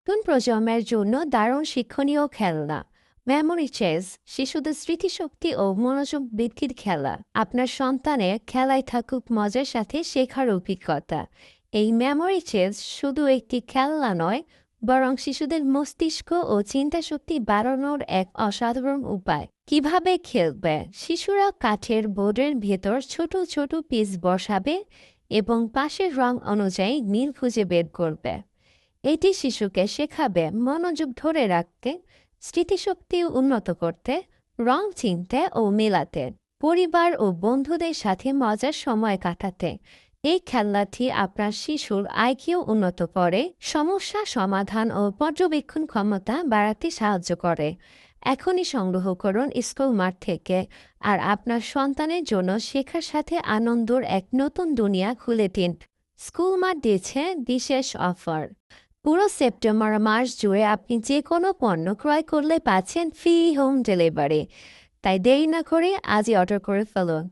নতুন প্রজন্মের জন্য দারুণ শিক্ষণীয় খেলনা মেমোরি চেস শিশুদের স্মৃতিশক্তি ও মনোযোগ বৃদ্ধির খেলা। আপনার সন্তানের খেলায় থাকুক মজার সাথে শেখার অভিজ্ঞতা। এই মেমোরি চেস শুধু একটি খেলনা নয়, বরং শিশুদের মস্তিষ্ক ও চিন্তাশক্তি বাড়ানোর এক অসাধারণ উপায়। কিভাবে খেলবে? শিশুরা কাঠের বোর্ডের ভেতর ছোট ছোট পিস বসাবে এবং পাশের রং অনুযায়ী মিল খুঁজে বের করবে। এটি শিশুকে শেখাবে মনোযোগ ধরে রাখতে, স্মৃতিশক্তি উন্নত করতে, রং চিনতে ও মেলাতে, পরিবার ও বন্ধুদের সাথে মজার সময় কাটাতে। এই খেলনাটি আপনার শিশুর আইকিউ উন্নত করে, সমস্যা সমাধান ও পর্যবেক্ষণ ক্ষমতা বাড়াতে সাহায্য করে। এখনই সংগ্রহ করুন স্কুল মাঠ থেকে, আর আপনার সন্তানের জন্য শেখার সাথে আনন্দর এক নতুন দুনিয়া খুলে দিন। স্কুল মাঠ দিয়েছে বিশেষ অফার। পুরো সেপ্টেম্বর মাস জুড়ে আপনি যে কোনো পণ্য ক্রয় করলে পাচ্ছেন ফ্রি হোম ডেলিভারি। তাই দেরি না করে আজই অর্ডার করে ফেলুন।